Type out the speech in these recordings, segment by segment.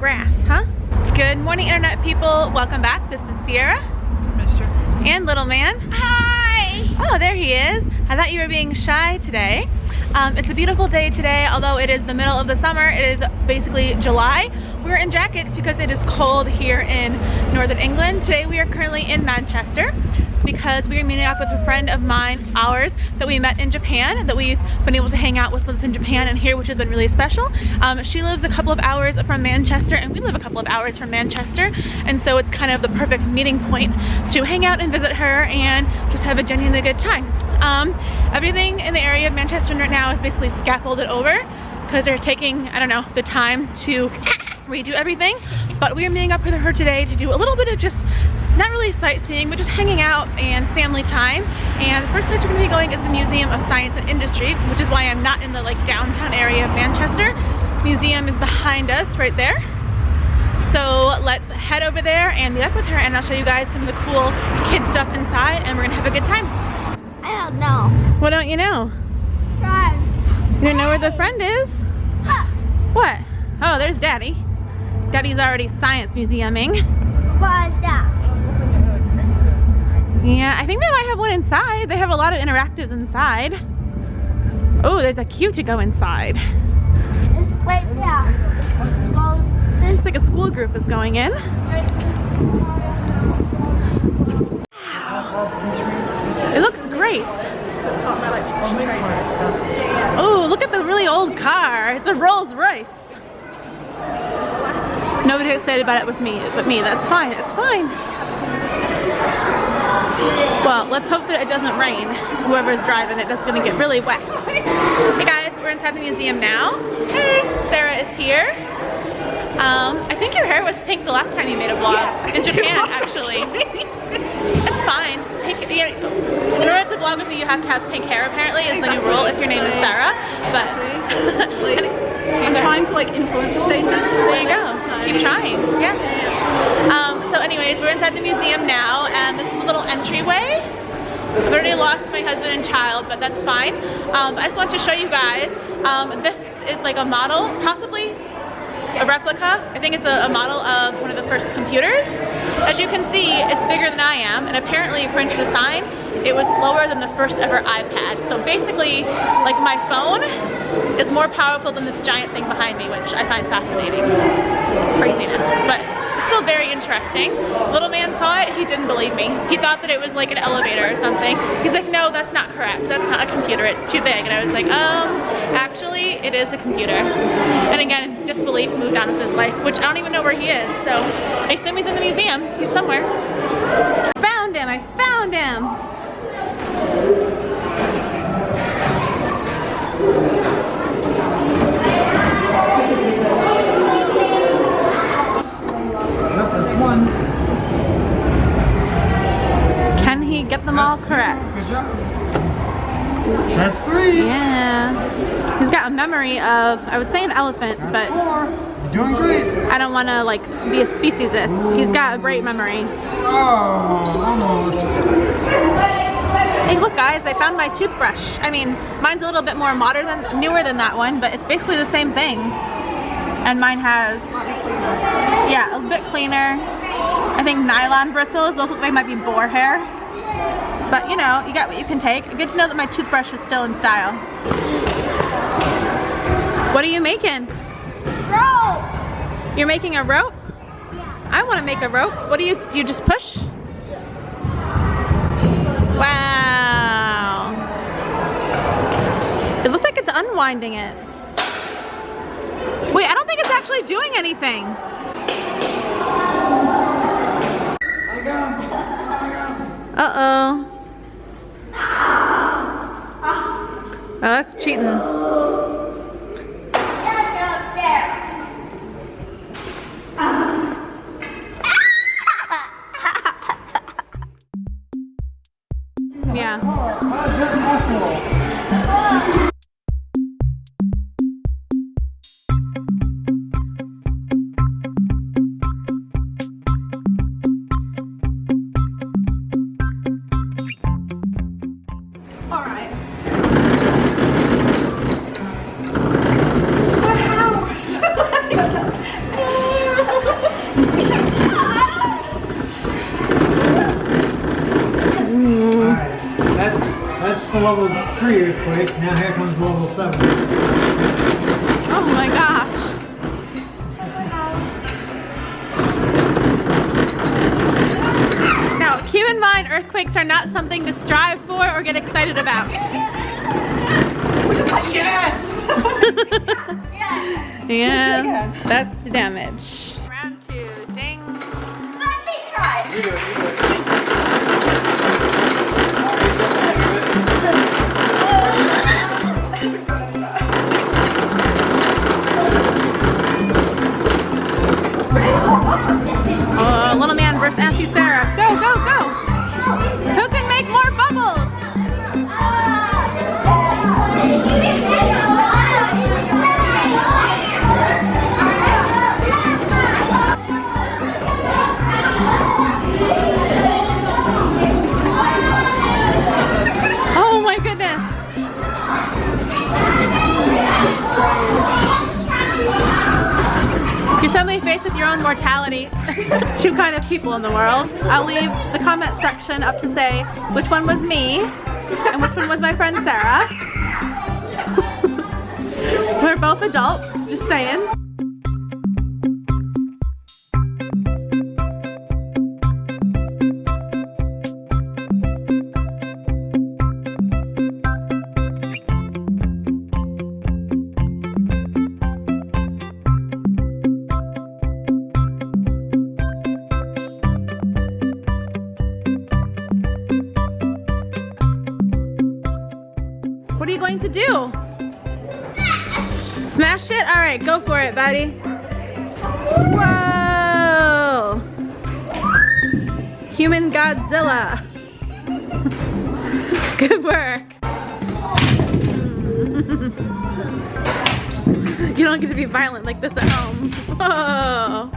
grass, huh? Good morning, internet people. Welcome back. This is Sierra. Mister. And little man. Hi! Oh, there he is. I thought you were being shy today. It's a beautiful day today, although it is the middle of the summer. It is basically July. We're in jackets because it is cold here in Northern England. Today we are currently in Manchester because we are meeting up with a friend of mine, ours, that we met in Japan, that we've been able to hang out with us in Japan and here, which has been really special. She lives a couple of hours from Manchester and we live a couple of hours from Manchester, and so it's kind of the perfect meeting point to hang out and visit her and just have a genuinely good time. Everything in the area of Manchester right now is basically scaffolded over because they're taking, I don't know, the time to redo everything, but we are meeting up with her today to do a little bit of just, not really sightseeing, but just hanging out and family time. And the first place we're going to be going is the Museum of Science and Industry, which is why I'm not in the like downtown area of Manchester. Museum is behind us right there. So let's head over there and meet up with her, and I'll show you guys some of the cool kid stuff inside, and we're gonna have a good time. I don't know. What don't you know? Friend. You don't know where the friend is? What? Oh, there's Daddy. Daddy's already science museuming. What is that? Yeah, I think they might have one inside. They have a lot of interactives inside. Oh, there's a queue to go inside. It's right there. Well, It's like a school group is going in. It looks great. Oh, look at the really old car. It's a Rolls Royce. Nobody excited about it with me, but me. That's fine. It's fine. Well, let's hope that it doesn't rain. Whoever's driving it is going to get really wet. Hey guys, we're inside the museum now. Hey, Sarah is here. I think your hair was pink the last time you made a vlog in Japan, actually. It's fine. Pink, in order to vlog with me, you have to have pink hair. Apparently, is the new rule if your name is Sarah. But I'm trying to like influence the status. There you go. Keep trying. Yeah. So, anyways, we're inside the museum now, and this is a little entryway. I've already lost my husband and child, but that's fine. I just want to show you guys. This is like a model, possibly a replica. I think it's a model of one of the first computers. As you can see, it's bigger than I am, and apparently according to the sign, it was slower than the first ever iPad. So basically, like my phone is more powerful than this giant thing behind me, which I find fascinating. Craziness, but it's still very interesting. Little man saw it, he didn't believe me. He thought that it was like an elevator or something. He's like, no, that's not correct. That's not a computer, it's too big. And I was like, actually, it is a computer. And again, disbelief moved on with his life, which I don't even know where he is. So I assume he's in the museum. He's somewhere. Found him, I found him. That's one. Can he get them all correct? Good job. That's three. Yeah. He's got a memory of, I would say an elephant, That's but four. You're doing great. I don't want to like be a speciesist. He's got a great memory. Oh, almost. Hey, look guys, I found my toothbrush. I mean, mine's a little bit more newer than that one, but it's basically the same thing. And mine has, yeah, a bit cleaner. I think nylon bristles. Those look like they might be boar hair. But you know, you got what you can take. Good to know that my toothbrush is still in style. What are you making? rope. You're making a rope? Yeah. I want to make a rope. What do you just push? Wow. It looks like it's unwinding it. Wait, I don't think it's actually doing anything. Uh-oh. Oh, that's cheating. Yeah. How is that possible? a level 3 earthquake. Now here comes a level 7. Oh my gosh. Now, keep in mind, earthquakes are not something to strive for or get excited about. We're just like, yes! Yeah, that's the damage. Round 2, ding. Let me try. You do it, you do it. Oh, little man versus Auntie Sarah. Go, go, go! Who can make more bubbles? Oh my goodness! You're suddenly faced with your own mortality. There's 2 kind of people in the world. I'll leave the comment section up to say which one was me and which one was my friend Sarah. We're both adults, just saying. What are you going to do? Smash it? All right, go for it, buddy. Whoa! Human Godzilla. Good work. You don't get to be violent like this at home. Whoa!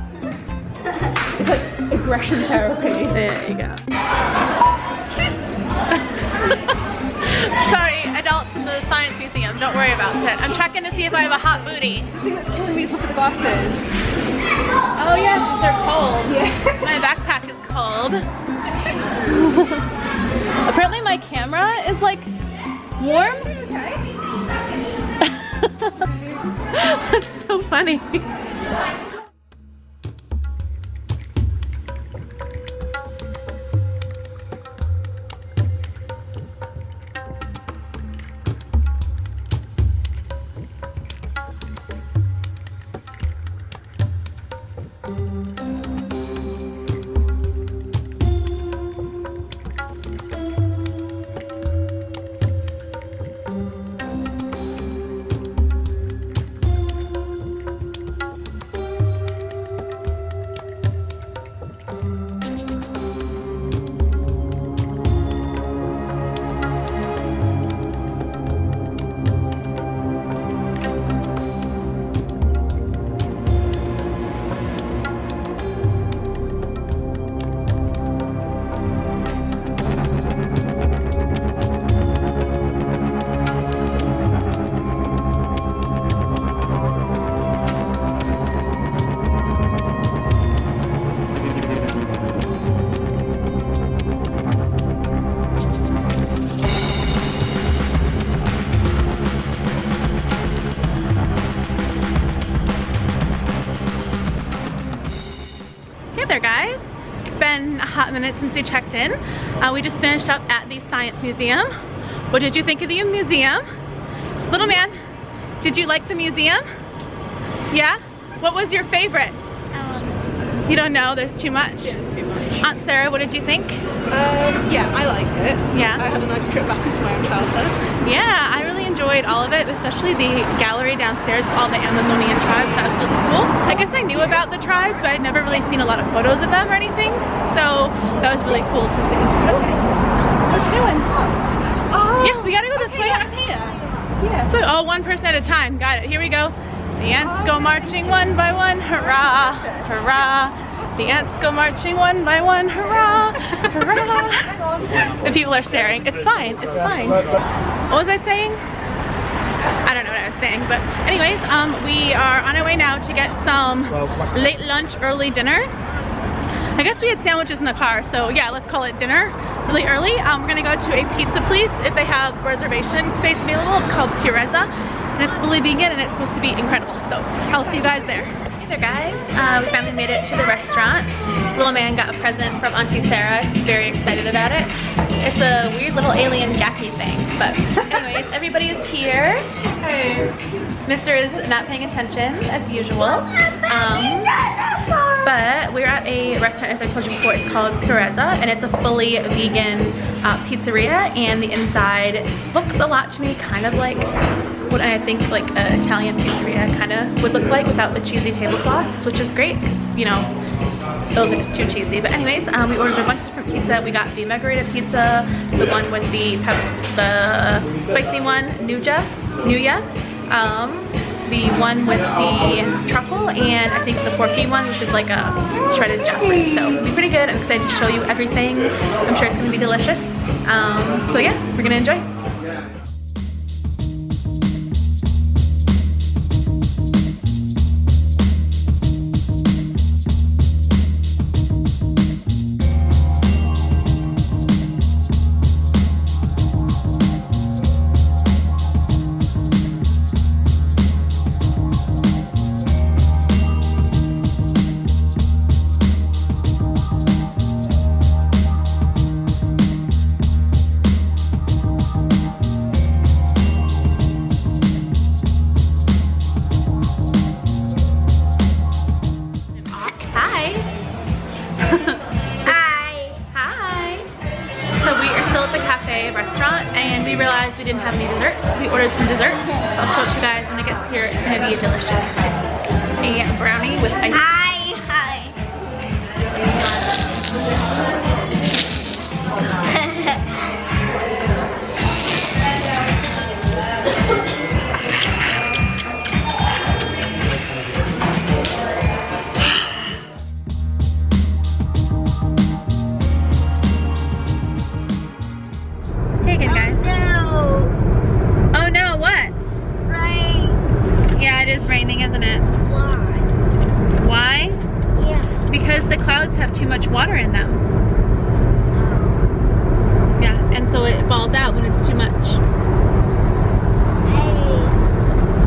It's like aggression therapy. There you go. Sorry, adults in the science museum, don't worry about it. I'm checking to see if I have a hot booty. The thing that's killing me is look at the glasses. Oh yeah, 'cause they're cold. Yeah. My backpack is cold. Apparently my camera is like warm. That's so funny. Hey there guys, it's been a hot minute since we checked in. We just finished up at the Science Museum. What did you think of the museum? Little man, did you like the museum? Yeah? What was your favorite? You don't know, there's too much? Yeah, it's too much. Aunt Sarah, what did you think? Yeah, I liked it. Yeah? I had a nice trip back into my own childhood. Yeah, I really enjoyed all of it, especially the gallery downstairs, all the Amazonian tribes. That was really cool. I guess I knew about the tribes, but I'd never really seen a lot of photos of them or anything. So that was really cool to see. Okay. What you doing? Oh, Yeah, we gotta go this way. I'm here. Yeah. So, oh, 1 person at a time. Got it. Here we go. The ants go marching one by one. Hurrah! Hurrah! The ants go marching one by one. Hurrah! Hurrah! The people are staring. It's fine. It's fine. What was I saying? I don't know what I was saying, but anyways, we are on our way now to get some late lunch, early dinner. I guess we had sandwiches in the car, so yeah, let's call it dinner. really early. We're gonna go to a pizza place if they have reservation space available. It's called Pureza, and it's fully vegan, and it's supposed to be incredible. So I'll see you guys there. Hey there, guys. We finally made it to the restaurant. Little man got a present from Auntie Sarah. He's very excited about it. It's a weird little alien Jackie thing, but anyways, everybody is here. Hey. Mr. is not paying attention as usual. But we're at a restaurant, as I told you before. It's called Pureza, and it's a fully vegan pizzeria, and the inside looks a lot to me kind of like what I think like an Italian pizzeria kind of would look like without the cheesy tablecloths, which is great, 'cause, you know, those are just too cheesy. But anyways, we ordered a bunch of different pizza. We got the margarita pizza, the one with the spicy one, Nuya, the one with the truffle, and I think the porky one, which is like a shredded jackfruit. So it'll be pretty good. I'm excited to show you everything. I'm sure it's gonna be delicious. So yeah, we're gonna enjoy. Restaurant, and we realized we didn't have any dessert. We ordered some dessert. So I'll show it to you guys when it gets here. It's gonna be delicious. A brownie with ice. Isn't it? Why? Yeah. Because the clouds have too much water in them. Yeah, and so it falls out when it's too much.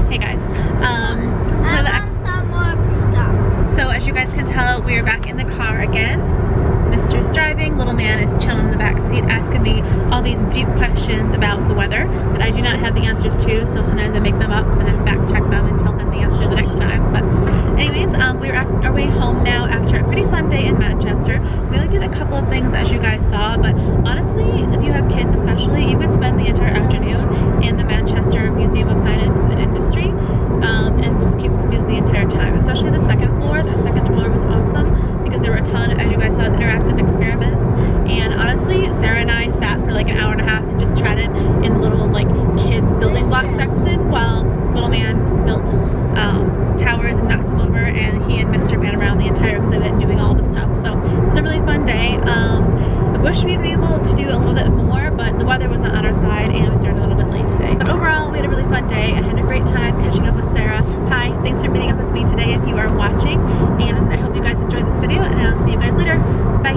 Hey guys. So as you guys can tell, we are back in the car again. Mr.'s driving, little man is chilling in the back seat asking me all these deep questions about the weather that I do not have the answers to, so sometimes I make them up and then back check them and tell him the answer the next time. But anyways, we're on our way home now after a pretty fun day in Manchester. We only did a couple of things, as you guys saw, but honestly, if you have kids especially, you could spend the entire afternoon in the Manchester Museum of Science and Industry and just keep them busy the entire time, especially the second floor. That second floor was awesome because there were a ton of, as you guys saw, interactive experiments. And honestly, Sarah and I sat for like an hour and a half and just chatted in the little like kids building block section while little man built towers and knocked them over, and he and Mr. ran around the entire exhibit doing all the stuff. So it was a really fun day. I wish we'd been able to do a little bit more, but the weather was not on our side and we started a little bit late today. But overall, we had a really fun day. I had a great time catching up with Sarah. Hi, thanks for meeting up with me today if you are watching, and I hope you guys enjoyed this video, and I'll see you guys later. Bye.